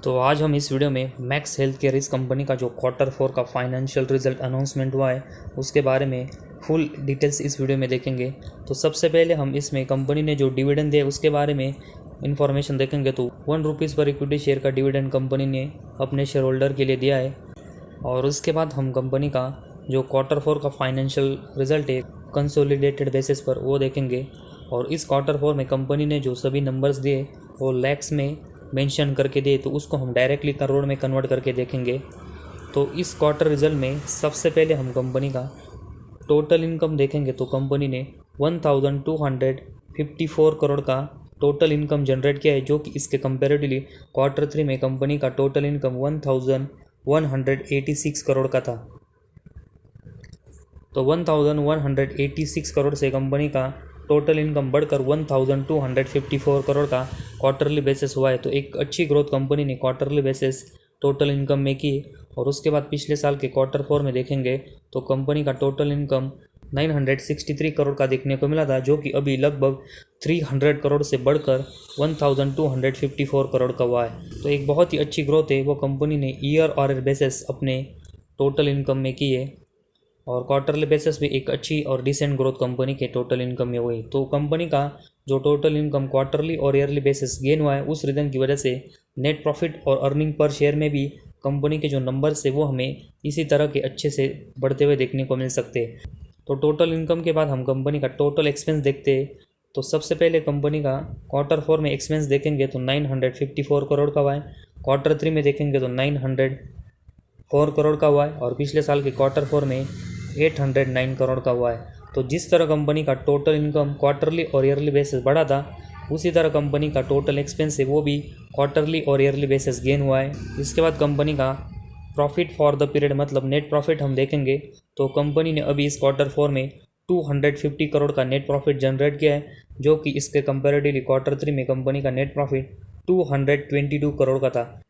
तो आज हम इस वीडियो में मैक्स हेल्थ केयर इस कंपनी का जो Q4 का फाइनेंशियल रिजल्ट अनाउंसमेंट हुआ है उसके बारे में फुल डिटेल्स इस वीडियो में देखेंगे। तो सबसे पहले हम इसमें कंपनी ने जो डिविडेंड दिया उसके बारे में इन्फॉर्मेशन देखेंगे। तो ₹1 पर इक्विटी शेयर का डिविडेंड कंपनी ने अपने शेयर होल्डर के लिए दिया है। और उसके बाद हम कंपनी का जो Q4 का फाइनेंशियल रिजल्ट है कंसोलिडेटेड बेसिस पर वो देखेंगे। और इस Q4 में कंपनी ने जो सभी नंबर्स दिए वो लैक्स में मेंशन करके दिए, तो उसको हम डायरेक्टली करोड़ में कन्वर्ट करके देखेंगे। तो इस क्वार्टर रिजल्ट में सबसे पहले हम कंपनी का टोटल इनकम देखेंगे। तो कंपनी ने 1254 करोड़ का टोटल इनकम जनरेट किया है, जो कि इसके कंपैरेटिवली Q3 में कंपनी का टोटल इनकम 1186 करोड़ का था। तो 1186 करोड़ से कंपनी का टोटल इनकम बढ़कर 1254 करोड़ का क्वार्टरली बेसिस हुआ है। तो एक अच्छी ग्रोथ कंपनी ने क्वार्टरली बेसिस टोटल इनकम में की। और उसके बाद पिछले साल के Q4 में देखेंगे तो कंपनी का टोटल इनकम 963 करोड़ का देखने को मिला था, जो कि अभी लगभग 300 करोड़ से बढ़कर 1254 करोड़ का हुआ है। तो एक बहुत ही अच्छी ग्रोथ है वो कंपनी ने ईयर और बेसिस अपने टोटल इनकम में की है। और क्वार्टरली बेसिस भी एक अच्छी और डिसेंट ग्रोथ कंपनी के टोटल इनकम में हुई। तो कंपनी का जो टोटल इनकम क्वार्टरली और ईयरली बेसिस गेन हुआ है उस रीज़न की वजह से नेट प्रॉफिट और अर्निंग पर शेयर में भी कंपनी के जो नंबर्स है वो हमें इसी तरह के अच्छे से बढ़ते हुए देखने को मिल सकते हैं। तो टोटल इनकम के बाद हम कंपनी का टोटल एक्सपेंस देखते हैं। तो सबसे पहले कंपनी का Q4 में एक्सपेंस देखेंगे तो 954 करोड़ का हुआ है। Q3 में देखेंगे तो 904 करोड़ का हुआ है। और पिछले साल के Q4 में 809 करोड़ का हुआ है। तो जिस तरह कंपनी का टोटल इनकम क्वार्टरली और ईयरली बेसिस बढ़ा था, उसी तरह कंपनी का टोटल एक्सपेंस है वो भी क्वार्टरली और ईयरली बेसिस गेन हुआ है। इसके बाद कंपनी का प्रॉफिट फॉर द पीरियड मतलब नेट प्रॉफिट हम देखेंगे तो कंपनी ने अभी इस Q4 में 250 करोड़ का नेट प्रॉफिट जनरेट किया है, जो कि इसके कंपैरेटिवली Q3 में कंपनी का नेट प्रॉफिट 222 करोड़ का था।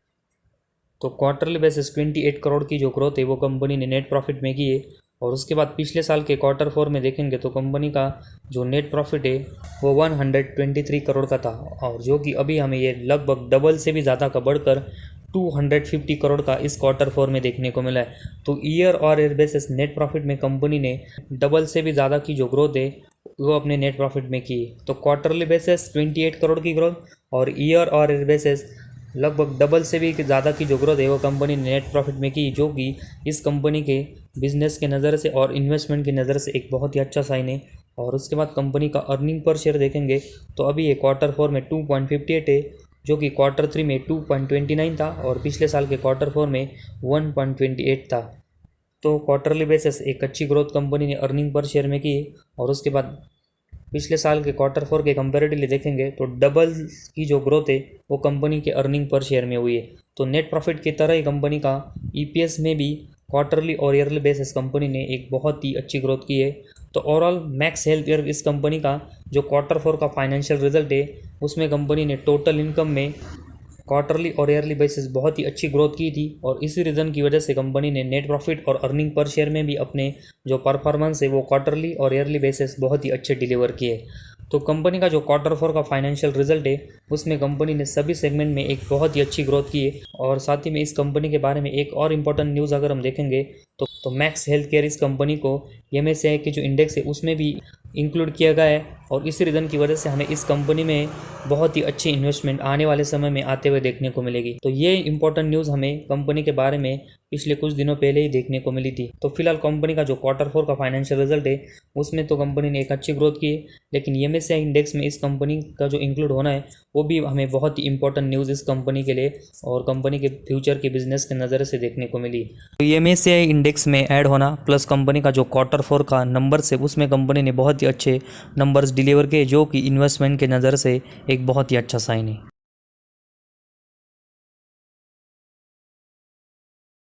तो क्वार्टरली बेसिस 28 करोड़ की जो ग्रोथ है वो कंपनी ने नेट प्रॉफिट में की है। और उसके बाद पिछले साल के Q4 में देखेंगे तो कंपनी का जो नेट प्रॉफिट है वो 123 करोड़ का था, और जो कि अभी हमें ये लगभग डबल से भी ज़्यादा का बढ़कर 250 करोड़ का इस Q4 में देखने को मिला है। तो ईयर और ईयर बेसिस नेट प्रॉफिट में कंपनी ने डबल से भी ज़्यादा की जो ग्रोथ है वो अपने नेट प्रॉफिट में की। तो क्वार्टरली बेसिस 28 करोड़ की ग्रोथ और ईयर और ईयर बेसिस लगभग डबल से भी ज़्यादा की जो ग्रोथ है वो कंपनी ने नेट प्रॉफिट में की, जो कि इस कंपनी के बिजनेस के नज़र से और इन्वेस्टमेंट की नज़र से एक बहुत ही अच्छा साइन है। और उसके बाद कंपनी का अर्निंग पर शेयर देखेंगे तो अभी ये Q4 में 2.58 है, जो कि Q3 में 2.29 था और पिछले साल के Q4 में 1.28 था। तो क्वार्टरली बेसिस एक अच्छी ग्रोथ कंपनी ने अर्निंग पर शेयर में की। और उसके बाद पिछले साल के Q4 के कंपैरेटिवली देखेंगे तो डबल की जो ग्रोथ है वो कंपनी के अर्निंग पर शेयर में हुई है। तो नेट प्रॉफिट की तरह ही कंपनी का EPS में भी क्वार्टरली और ईयरली बेसिस कंपनी ने एक बहुत ही अच्छी ग्रोथ की है। तो ओवरऑल मैक्स हेल्थ केयर इस कंपनी का जो Q4 का फाइनेंशियल रिजल्ट है उसमें कंपनी ने टोटल इनकम में क्वार्टरली और ईयरली बेसिस बहुत ही अच्छी ग्रोथ की थी। और इसी रीज़न की वजह से कंपनी ने नेट प्रॉफिट और अर्निंग पर शेयर में भी अपने जो परफॉर्मेंस है वो क्वार्टरली और ईयरली बेसिस बहुत ही अच्छे डिलीवर किए। तो कंपनी का जो Q4 का फाइनेंशियल रिजल्ट है उसमें कंपनी ने सभी सेगमेंट में एक बहुत ही अच्छी ग्रोथ की है। और साथ ही में इस कंपनी के बारे में एक और इम्पोर्टेंट न्यूज़ अगर हम देखेंगे तो मैक्स हेल्थ केयर इस कंपनी को MSCI के जो इंडेक्स है उसमें भी इंक्लूड किया गया है। और इस रीज़न की वजह से हमें इस कंपनी में बहुत ही अच्छी इन्वेस्टमेंट आने वाले समय में आते हुए देखने को मिलेगी। तो ये इंपॉर्टेंट न्यूज़ हमें कंपनी के बारे में पिछले कुछ दिनों पहले ही देखने को मिली थी। तो फिलहाल कंपनी का जो Q4 का फाइनेंशियल रिजल्ट है उसमें तो कंपनी ने एक अच्छी ग्रोथ की है, लेकिन MSCI इंडेक्स में इस कंपनी का जो इंक्लूड होना है वो भी हमें बहुत ही इंपॉर्टेंट न्यूज़ इस कंपनी के लिए और कंपनी के फ्यूचर के बिजनेस के नज़र से देखने को मिली। तो MSCI इंडेक्स में ऐड होना प्लस कंपनी का जो Q4 का नंबर्स है उसमें कंपनी ने बहुत ही अच्छे नंबर्स डिलीवर किए, जो कि इन्वेस्टमेंट के नज़र से एक बहुत ही अच्छा साइन है।